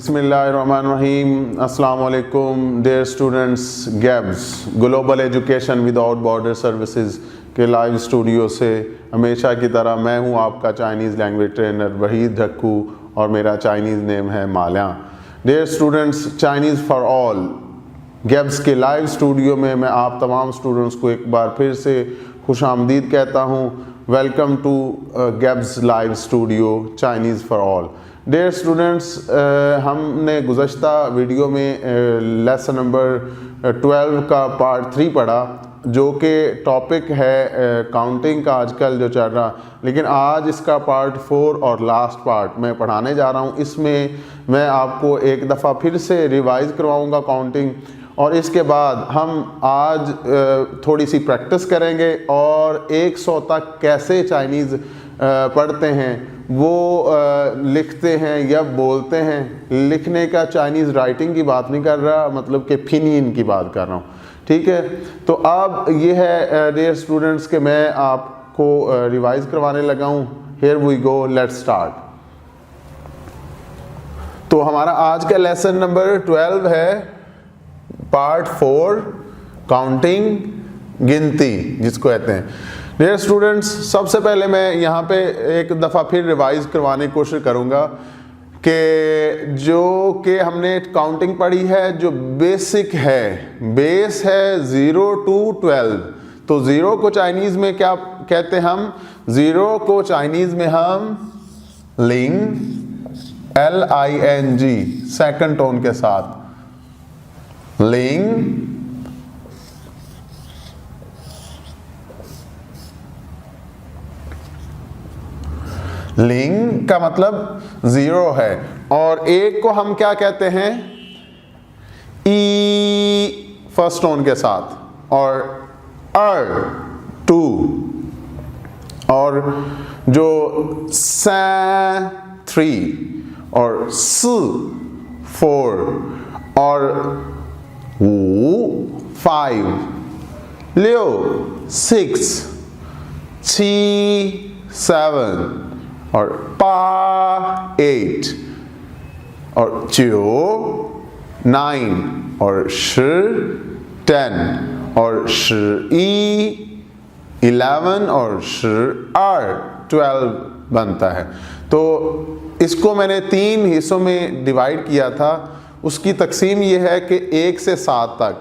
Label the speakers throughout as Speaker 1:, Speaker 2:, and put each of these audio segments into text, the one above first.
Speaker 1: बिस्मिल्लाहिर्रहमानिर्रहीम। अस्सलाम वालेकुम dear students. Gabs global education without border services के लाइव स्टूडियो से हमेशा की तरह मैं हूं आपका Chinese language trainer Waheed Dhakku और मेरा चाइनीज़ नेम है माल्या। Dear students, Chinese for all Gabs के लाइव स्टूडियो में मैं आप तमाम स्टूडेंट्स को एक बार फिर से खुश आमदीद कहता हूँ। Welcome to Gabs live studio Chinese for all. Dear students, हमने गुज़श्ता वीडियो में लेसन नंबर 12 का पार्ट 3 पढ़ा, जो कि टॉपिक है काउंटिंग का आजकल जो चल रहा, लेकिन आज इसका पार्ट 4 और लास्ट पार्ट मैं पढ़ाने जा रहा हूँ। इसमें मैं आपको एक दफ़ा फिर से रिवाइज़ करवाऊँगा काउंटिंग, और इसके बाद हम आज थोड़ी सी प्रैक्टिस करेंगे और 100 तक कैसे चाइनीज़ पढ़ते हैं, वो लिखते हैं या बोलते हैं। लिखने का चाइनीज़ राइटिंग की बात नहीं कर रहा, मतलब कि पिनियन की बात कर रहा हूँ, ठीक है। तो अब ये है डियर स्टूडेंट्स कि मैं आपको रिवाइज करवाने लगा हूँ। Here we go, let's start. तो हमारा आज का लेसन नंबर 12 है, पार्ट 4, काउंटिंग, गिनती जिसको कहते हैं। डियर स्टूडेंट्स, सबसे पहले मैं यहाँ पे एक दफ़ा फिर रिवाइज करवाने की कोशिश करूँगा कि जो कि हमने काउंटिंग पढ़ी है, जो बेसिक है, बेस है 0 to 12। तो 0 को चाइनीज़ में क्या कहते हैं हम? 0 को चाइनीज़ में हम लिंग, LING सेकंड टोन के साथ, लिंग। लिंग का मतलब 0 है, और एक को हम क्या कहते हैं? ई फर्स्ट टोन के साथ, और 2, और जो 3, और 4, और 5, 6, 7, और 8, और 9, और 10, और 11, और 12 बनता है। तो इसको मैंने 3 हिस्सों में डिवाइड किया था। उसकी तकसीम ये है कि 1 से 7 तक,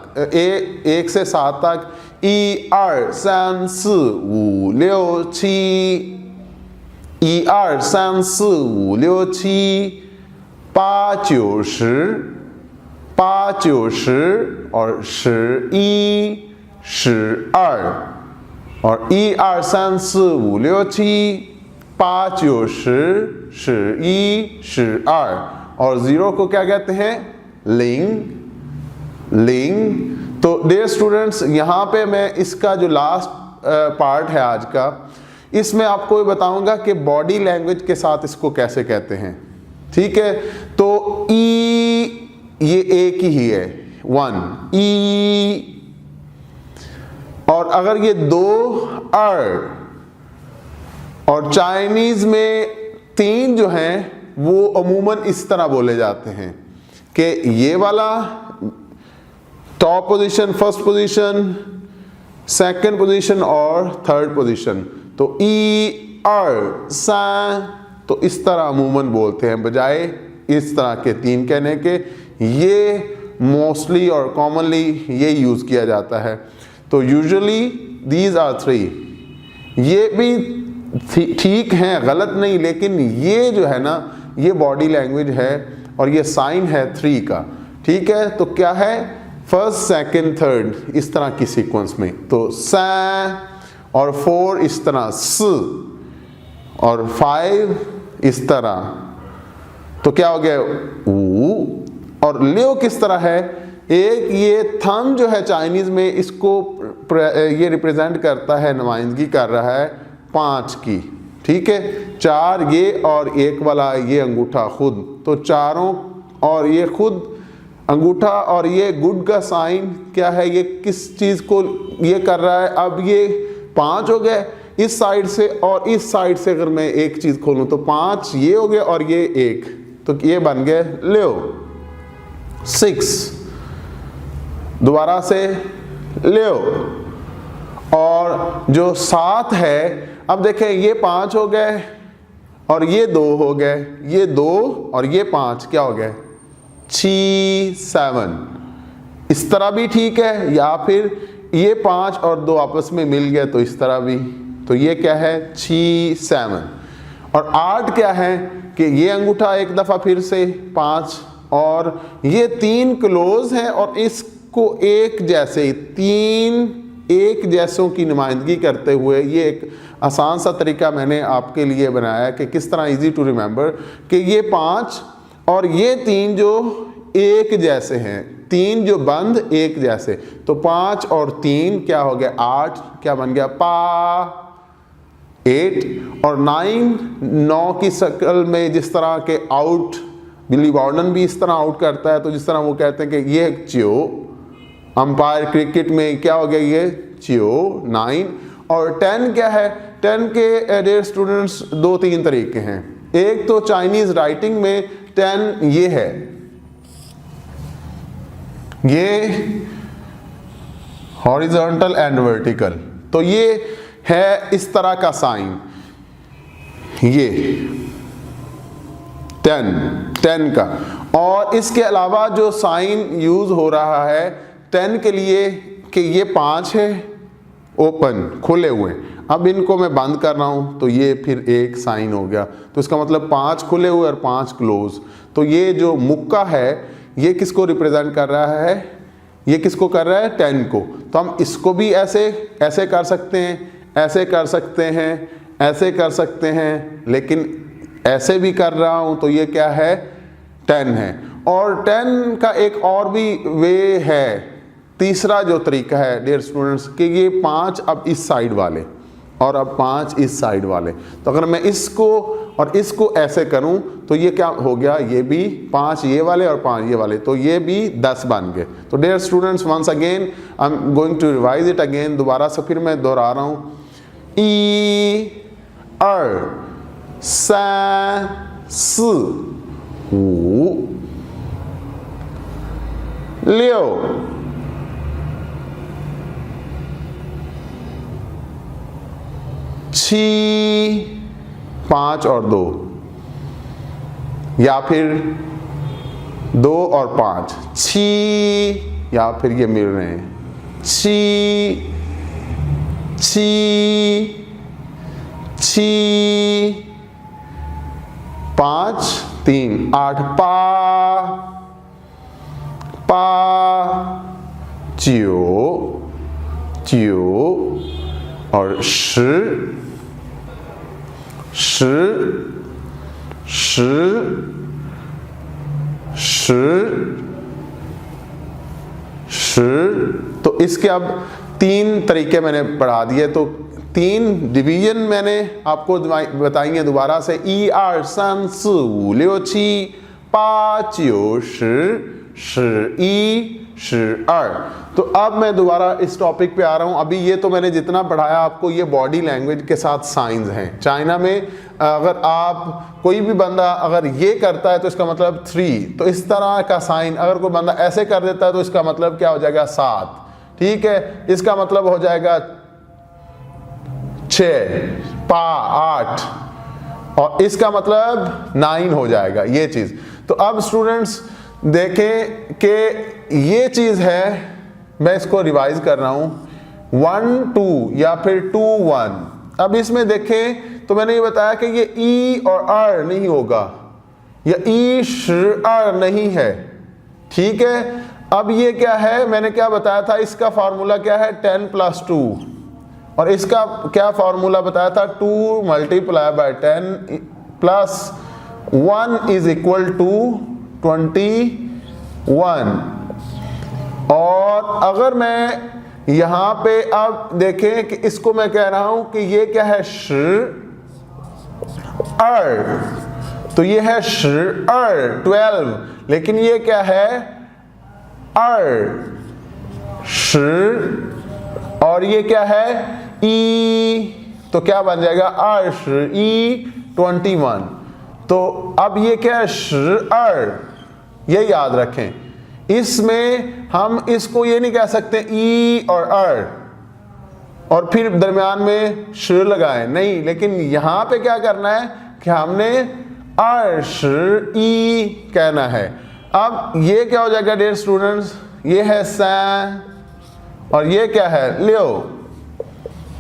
Speaker 1: 1 से 7 तक 1 2 3 4 5 6 1 2 3 4 5 6 7 8 9 10 8 9 10 और 11 12 और 1 2 3 4 5 6 8 9 10 11 12 और 0 को क्या कहते हैं? लिंग, लिंग। तो डियर स्टूडेंट्स, यहाँ पे मैं इसका जो लास्ट पार्ट है आज का, इसमें आपको बताऊंगा कि बॉडी लैंग्वेज के साथ इसको कैसे कहते हैं, ठीक है। तो ई, ये एक ही है, 1 ई, और अगर ये 2 और चाइनीज में 3 जो हैं वो अमूमन इस तरह बोले जाते हैं कि ये वाला top position, first position, second position और थर्ड पोजीशन। तो ई सा, तो इस तरह अमूमन बोलते हैं बजाय इस तरह के 3 कहने के। ये मोस्टली और कॉमनली ये यूज किया जाता है। तो यूजुअली दीज आर 3। ये भी ठीक हैं, गलत नहीं, लेकिन ये जो है ना, ये बॉडी लैंग्वेज है और ये साइन है 3 का, ठीक है। तो क्या है? फर्स्ट, सेकंड, थर्ड, इस तरह की सीक्वेंस में। तो सा, और 4 इस तरह, स, और 5 इस तरह। तो क्या हो गया? ऊ। और लियो किस तरह है? एक ये थंब जो है चाइनीज में, इसको ये रिप्रेजेंट करता है, नुमाइंदगी कर रहा है 5 की, ठीक है। 4 ये और 1 वाला ये अंगूठा खुद, तो चारों, और ये खुद अंगूठा और ये गुड का साइन क्या है? ये किस चीज को ये कर रहा है? अब ये 5 हो गए इस साइड से, और इस साइड से अगर मैं एक चीज खोलूं तो 5 ये हो गए और ये 1, तो ये बन गए लियो। 6 दोबारा से लियो। और जो 7 है, अब देखें ये 5 हो गए और ये 2 हो गए, ये 2 और ये 5 क्या हो गए 6 7। इस तरह भी ठीक है, या फिर ये 5 और 2 आपस में मिल गए तो इस तरह भी, तो ये क्या है 6 7। और 8 क्या है कि ये अंगूठा एक दफ़ा फिर से 5 और ये 3 क्लोज हैं और इसको एक जैसे 3 एक जैसों की नुमाइंदगी करते हुए ये एक आसान सा तरीका मैंने आपके लिए बनाया कि किस तरह इजी टू रिमेंबर कि ये 5 और ये 3 जो एक जैसे हैं, 3 जो बंद एक जैसे, तो 5 और 3 क्या हो गया 8, क्या बन गया पा 8। और 9 की शक्ल में जिस तरह के आउट, बिली गॉर्डन भी इस तरह आउट करता है, तो जिस तरह वो कहते हैं कि ये चियो, अंपायर क्रिकेट में क्या हो गया ये चियो 9। और 10 क्या है, 10 के डियर स्टूडेंट्स 2-3 तरीके हैं। एक तो चाइनीज राइटिंग में 10 ये है, ये हॉरिजॉन्टल एंड वर्टिकल, तो ये है इस तरह का साइन, ये 10 का। और इसके अलावा जो साइन यूज हो रहा है 10 के लिए कि ये 5 है ओपन खुले हुए, अब इनको मैं बंद कर रहा हूं तो ये फिर एक साइन हो गया, तो इसका मतलब 5 खुले हुए और 5 क्लोज। तो ये जो मुक्का है ये किसको रिप्रेजेंट कर रहा है, ये किसको कर रहा है 10 को। तो हम इसको भी ऐसे ऐसे कर सकते हैं, ऐसे कर सकते हैं, ऐसे कर सकते हैं, लेकिन ऐसे भी कर रहा हूं तो ये क्या है 10 है। और 10 का एक और भी वे है, तीसरा जो तरीका है डियर स्टूडेंट्स कि ये 5 अब इस साइड वाले और अब 5 इस साइड वाले, तो अगर मैं इसको और इसको ऐसे करूं तो ये क्या हो गया, ये भी 5 ये वाले और 5 ये वाले, तो ये भी 10 बन गए। तो dear students once again I am going to revise it again, दोबारा से फिर मैं दोहरा रहा हूं। ई अर सान सी हु लियो छी 5 और 2, या फिर 2 और 5 छी, या फिर ये मिल रहे हैं छी छी छी 5 3 8 पा पा चियो चियो और श श श श श। तो इसके अब 3 तरीके मैंने पढ़ा दिए, तो 3 डिवीजन मैंने आपको बताएंगे दोबारा से। ई आर सन सु लियो छी पा चियो श ई श अर। तो अब मैं दोबारा इस टॉपिक पे आ रहा हूं। अभी ये तो मैंने जितना पढ़ाया आपको ये बॉडी लैंग्वेज के साथ साइंस हैं। चाइना में अगर आप कोई भी बंदा अगर ये करता है तो इसका मतलब 3, तो इस तरह का साइन अगर कोई बंदा ऐसे कर देता है तो इसका मतलब क्या हो जाएगा 7, ठीक है। इसका मतलब हो जाएगा 6 पा 8 और इसका मतलब 9 हो जाएगा ये चीज। तो अब स्टूडेंट्स देखें कि ये चीज है, मैं इसको रिवाइज कर रहा हूं 1 2 या फिर 2 1। अब इसमें देखें तो मैंने ये बताया कि ये ई और आर नहीं होगा, या ई श आर नहीं है, ठीक है। अब ये क्या है, मैंने क्या बताया था, इसका फार्मूला क्या है 10 + 2, और इसका क्या फार्मूला बताया था 2 × 10 + 1 = 21। और अगर मैं यहां पे अब देखें कि इसको मैं कह रहा हूं कि ये क्या है श अर, तो ये है श अर 12, लेकिन ये क्या है अर श, और ये क्या है ई, तो क्या बन जाएगा अर्श ई 21। तो अब ये क्या है, ये याद रखें। इसमें हम इसको ये नहीं कह सकते ई और फिर दरमियान में श लगाएं, नहीं, लेकिन यहां पे क्या करना है कि हमने ई कहना है। अब ये क्या हो जाएगा डियर स्टूडेंट्स, ये है सैं और ये क्या है, लियो।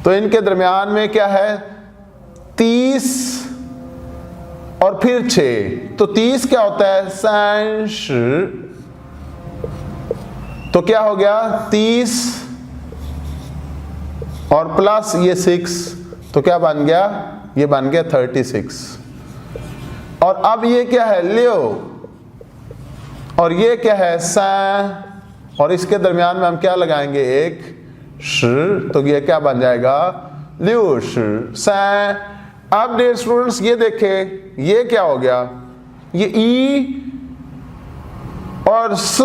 Speaker 1: तो इनके दरमियान में क्या है, 30 और फिर 6, तो 30 क्या होता है, सैंश, तो क्या हो गया 30 और प्लस ये 6, तो क्या बन गया, ये बन गया 36। और अब ये क्या है, लियो, और ये क्या है, सैं, और इसके दरमियान में हम क्या लगाएंगे, एक श, तो ये क्या बन जाएगा, ल्यूश, सैं। अब डियर स्टूडेंट्स ये देखें, ये क्या हो गया, ये ई और स,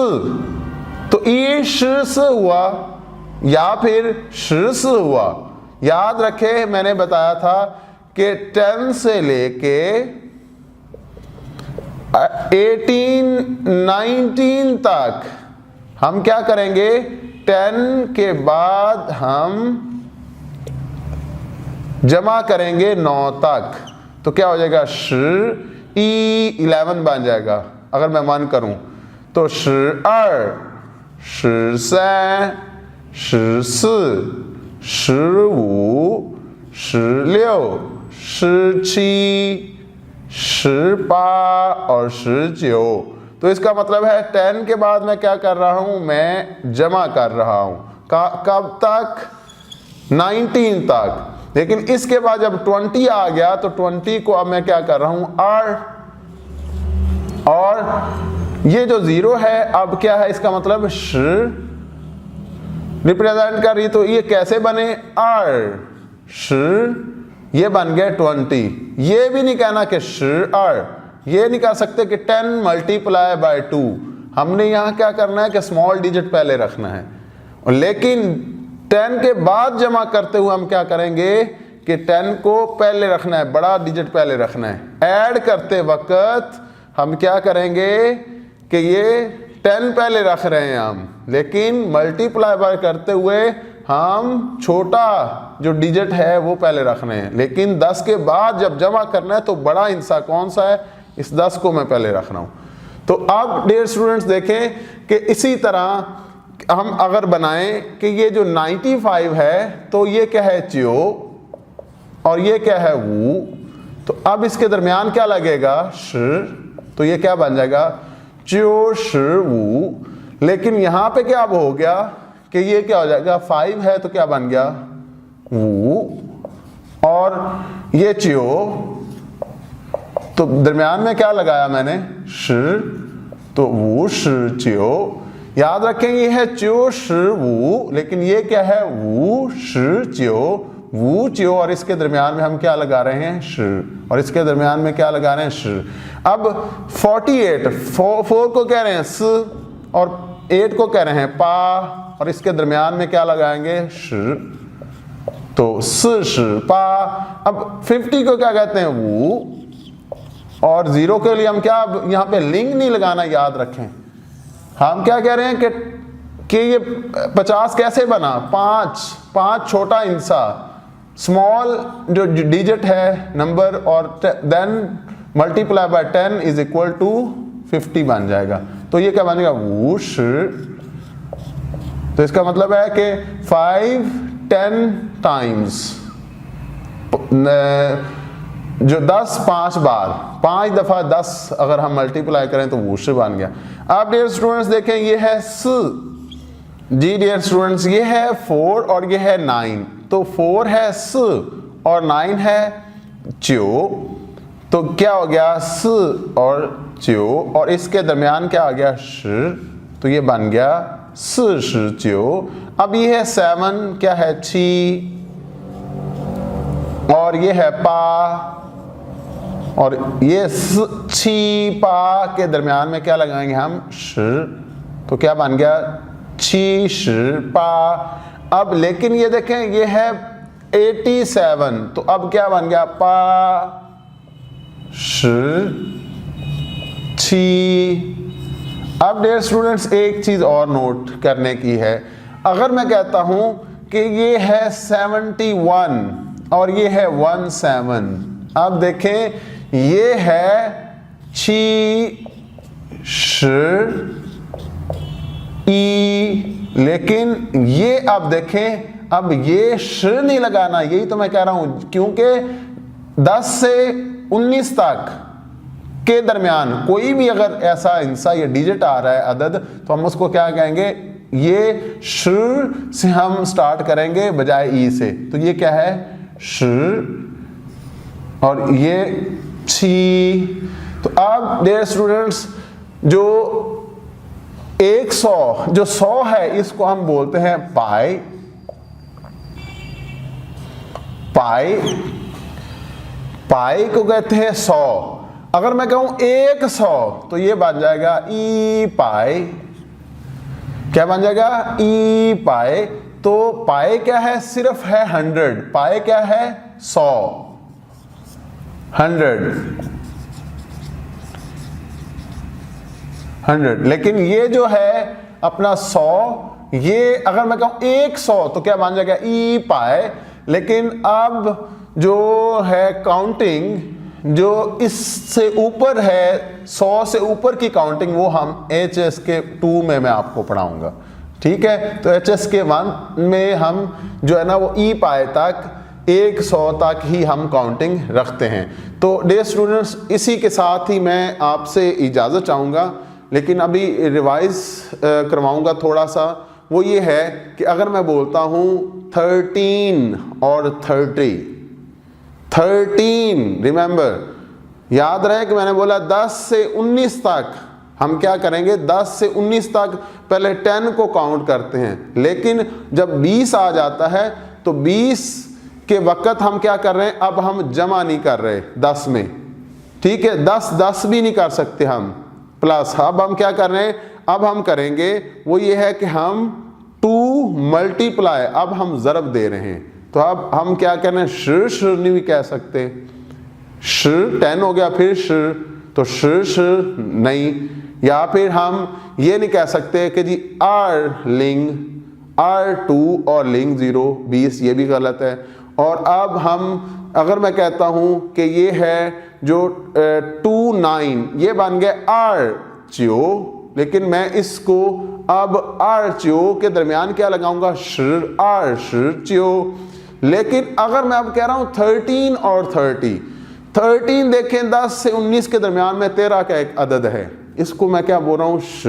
Speaker 1: तो ई श स हुआ या फिर श स हुआ। याद रखे मैंने बताया था कि 10 से लेके 18, 19 तक हम क्या करेंगे, 10 के बाद हम जमा करेंगे 9 तक, तो क्या हो जाएगा, श ई 11 बन जाएगा। अगर मैं 1 करूं तो श सैं, श श वू, श लियो, श छी, श पा और श जियो। तो इसका मतलब है 10 के बाद मैं क्या कर रहा हूं, मैं जमा कर रहा हूं। कब तक, 19 तक। लेकिन इसके बाद जब 20 आ गया तो 20 को अब मैं क्या कर रहा हूं, और ये जो 0 है अब क्या है, इसका मतलब श रिप्रेजेंट कर रही, तो ये कैसे बने, श, ये बन गया 20। ये भी नहीं कहना कि श ये नहीं कह सकते कि 10 मल्टीप्लाई बाय 2। हमने यहां क्या करना है कि स्मॉल डिजिट पहले रखना है, और लेकिन 10 के बाद जमा करते हुए हम क्या करेंगे कि 10 को पहले रखना है, बड़ा डिजिट पहले रखना है। ऐड करते वक्त हम क्या करेंगे कि ये 10 पहले रख रहे हैं हम, लेकिन मल्टीप्लाई बाय करते हुए हम छोटा जो डिजिट है वो पहले रखने हैं। लेकिन 10 के बाद जब जमा करना है तो बड़ा हिस्सा कौन सा है, इस 10 को मैं पहले रख रहा हूं। तो अब डियर स्टूडेंट्स देखें कि इसी तरह हम अगर बनाएं कि ये जो 95 है तो ये क्या है, च्यो, और ये क्या है, वू। तो अब इसके दरमियान क्या लगेगा, श, तो ये क्या बन जाएगा, च्यो श वू। लेकिन यहां पे क्या अब हो गया कि ये क्या हो जाएगा, 5 है तो क्या बन गया, वू, और ये च्यो, तो दरमियान में क्या लगाया मैंने, श, तो वू श च्यो। याद रखें ये है च्यो श वू, लेकिन ये क्या है, वू श च्यो, वू च्यो, और इसके दरमियान में हम क्या लगा रहे हैं, श, और इसके दरमियान में क्या लगा रहे हैं, श। अब 48, 4 को कह रहे हैं स, और 8 को कह रहे हैं पा, और इसके दरमियान में क्या लगाएंगे, श, तो स श पा। अब 50 को क्या कहते हैं, वू, और 0 के लिए हम क्या, यहां पे लिंक नहीं लगाना, याद रखें। हम क्या कह रहे हैं कि ये 50 कैसे बना, 5 छोटा हिस्सा, स्मॉल जो डिजिट है नंबर, और then multiply by 10 is equal to 50 बन जाएगा। तो ये क्या बनेगा, वूश। तो इसका मतलब है कि 5 10 टाइम्स, जो 10 5 बार, 5 दफा 10 अगर हम मल्टीप्लाई करें तो वूश बन गया। अब डियर स्टूडेंट्स देखें, ये है स, जी डियर स्टूडेंट्स, ये है 4 और ये है 9। तो 4 है स और 9 है च्यो, तो क्या हो गया, स और च्यो, और इसके दरमियान क्या आ गया, श, तो ये बन गया स श च्यो। अब ये है 7, क्या है, छी, और ये है पा, और ये छी पा के दरमियान में क्या लगाएंगे हम, श, तो क्या बन गया, छी श पा। अब लेकिन ये देखें, ये है 87, तो अब क्या बन गया, पा छी। अब डियर स्टूडेंट्स एक चीज और नोट करने की है, अगर मैं कहता हूं कि ये है 71 और ये है 17, अब देखें ये है छी श ई, लेकिन ये अब देखें अब ये श नहीं लगाना, यही तो मैं कह रहा हूं, क्योंकि 10 से 19 तक के दरमियान कोई भी अगर ऐसा हिस्सा या डिजिट आ रहा है अदद, तो हम उसको क्या कहेंगे, ये श से हम स्टार्ट करेंगे बजाय ई से, तो ये क्या है श और ये छी। तो अब डियर स्टूडेंट्स जो 100 जो 100 है इसको हम बोलते हैं पाई, पाई पाई को कहते हैं 100। अगर मैं कहूं 100 तो ये बन जाएगा ई पाई, क्या बन जाएगा ई पाई। तो पाई क्या है, सिर्फ है 100, पाई क्या है 100, 100, लेकिन ये जो है अपना 100, ये अगर मैं कहूं 100 तो क्या बन जाएगा ई पाई। लेकिन अब जो है काउंटिंग जो इससे ऊपर है 100 से ऊपर की काउंटिंग, वो हम HS के 2 में मैं आपको पढ़ाऊंगा, ठीक है। तो HS के 1 में हम जो है ना वो ई पाई तक 100 तक ही हम काउंटिंग रखते हैं। तो डियर स्टूडेंट्स इसी के साथ ही मैं आपसे इजाज़त चाहूँगा, लेकिन अभी रिवाइज करवाऊँगा थोड़ा सा। वो ये है कि अगर मैं बोलता हूँ 13 और 30, 13 रिमेंबर याद रहे कि मैंने बोला 10 से 19 तक हम क्या करेंगे, 10 से 19 तक पहले 10 को काउंट करते हैं, लेकिन जब 20 आ जाता है तो 20 के वक्त हम क्या कर रहे हैं, अब हम जमा नहीं कर रहे 10 में, ठीक है। 10 भी नहीं कर सकते हम प्लस, अब हम क्या कर रहे हैं, अब हम करेंगे वो ये है कि हम 2 मल्टीप्लाई, अब हम ज़रब दे रहे हैं। तो अब हम क्या कर रहे हैं, श नहीं भी कह सकते, श 10 हो गया फिर श, तो श नहीं, या फिर हम ये नहीं कह सकते कि जी R लिंग R2 और लिंग 0 20, ये भी गलत है। और अब हम अगर मैं कहता हूँ कि ये है जो 2 9, ये बन गया R लेकिन मैं इसको अब R के दरमियान क्या लगाऊंगा, R लेकिन अगर मैं अब कह रहा हूँ 13 और 13 देखें 10 से 19 के दरमियान में 13 का एक अदद है, इसको मैं क्या बोल रहा हूँ श।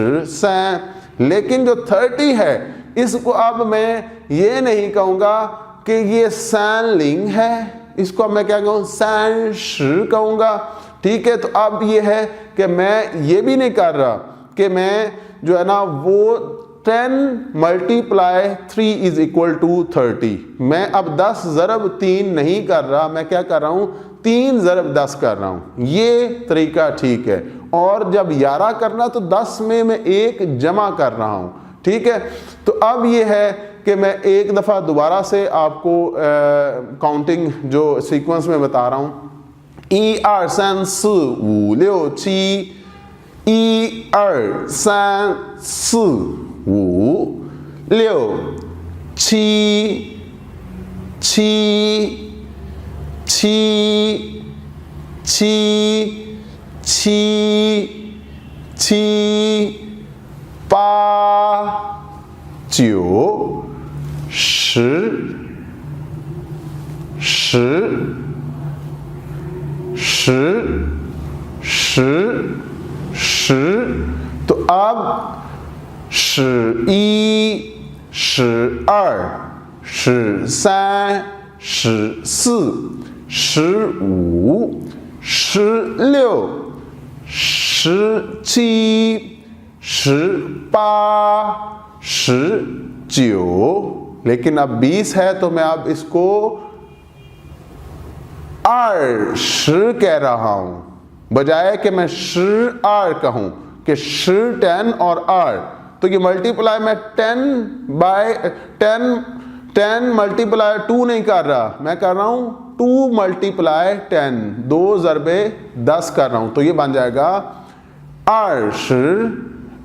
Speaker 1: लेकिन जो 30 है इसको अब मैं ये नहीं कहूँगा कि ये सैन लिंग है, इसको अब मैं क्या कहूँ, सैन श कहूँगा, ठीक है। तो अब ये है कि मैं ये भी नहीं कर रहा कि मैं जो है ना वो 10 मल्टीप्लाई 3 इज इक्वल टू 30, मैं अब 10 ज़रब 3 नहीं कर रहा, मैं क्या कर रहा हूँ 3 ज़रब 10 कर रहा हूँ, ये तरीका ठीक है। और जब 11 करना तो 10 में मैं 1 जमा कर रहा हूँ, ठीक है। तो अब ये है कि मैं एक दफ़ा दोबारा से आपको काउंटिंग जो सीक्वेंस में बता रहा हूँ, 1 2 3 4 5 6 7 1 2 3 4 5 6 तो अब 11 12 13 14 15 16 17 18 19 लेकिन अब 20 है तो मैं अब इसको श कह रहा हूं, बजाय कि मैं R कहूं कि 10 और R, तो ये मल्टीप्लाई मैं 10 10 मल्टीप्लाई 2 नहीं कर रहा, मैं कर रहा हूं 2 मल्टीप्लाई 10, 2 ज़रबे 10 कर रहा हूं, तो ये बन जाएगा 20।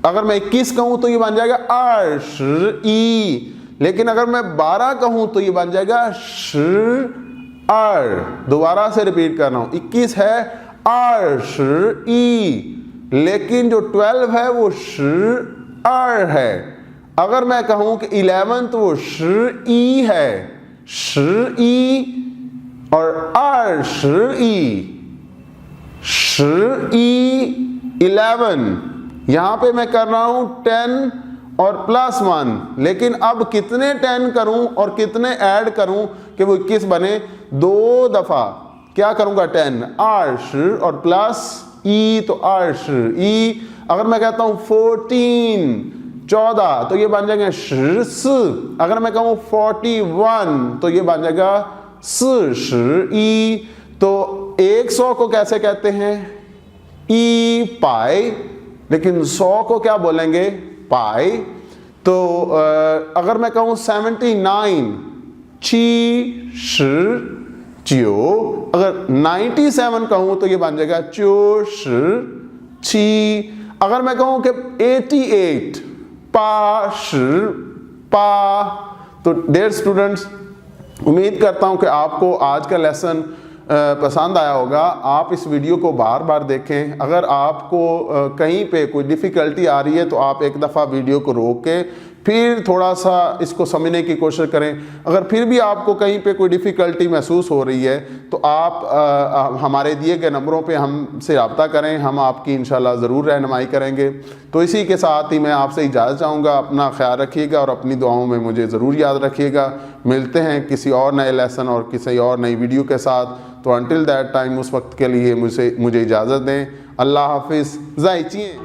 Speaker 1: अगर मैं 21 कहूं तो ये बन जाएगा 20। लेकिन अगर मैं 12 कहूं तो ये बन जाएगा 20। दोबारा से रिपीट कर रहा हूं, 21 है 20, लेकिन जो 12 है वो 20 है। अगर मैं कहूं कि 11 तो वो 20 है, 20 और 11। यहां पे मैं कर रहा हूं 10 और +1, लेकिन अब कितने 10 करूं और कितने ऐड करूं कि वो 21 बने? 2 दफा क्या करूंगा? 10 20 और प्लस ई, तो 20। अगर मैं कहता हूं 14 तो ये बन जाएगा 10। अगर मैं कहूं 41 तो ये बन जाएगा 40। तो 100 को कैसे कहते हैं? ई पाई, लेकिन 100 को क्या बोलेंगे? पाई। तो अगर मैं कहूं 79 79, अगर 97 कहूं तो ये बन जाएगा 94। अगर मैं कहूं कि 88 पा। तो डियर स्टूडेंट्स, उम्मीद करता हूं कि आपको आज का लेसन पसंद आया होगा। आप इस वीडियो को बार बार देखें। अगर आपको कहीं पे कोई डिफ़िकल्टी आ रही है तो आप एक दफ़ा वीडियो को रोक के फिर थोड़ा सा इसको समझने की कोशिश करें। अगर फिर भी आपको कहीं पे कोई डिफ़िकल्टी महसूस हो रही है तो आप हमारे दिए गए नंबरों पे हमसे रब्ता करें, हम आपकी इंशाल्लाह ज़रूर रहनुमाई करेंगे। तो इसी के साथ ही मैं आपसे इजाज़त चाहूँगा। अपना ख्याल रखिएगा और अपनी दुआओं में मुझे ज़रूर याद रखिएगा। मिलते हैं किसी और नए लेसन और किसी और नई वीडियो के साथ। तो अंटिल दैट टाइम, उस वक्त के लिए मुझे इजाज़त दें। अल्लाह हाफिज़। ज़ाइचिए।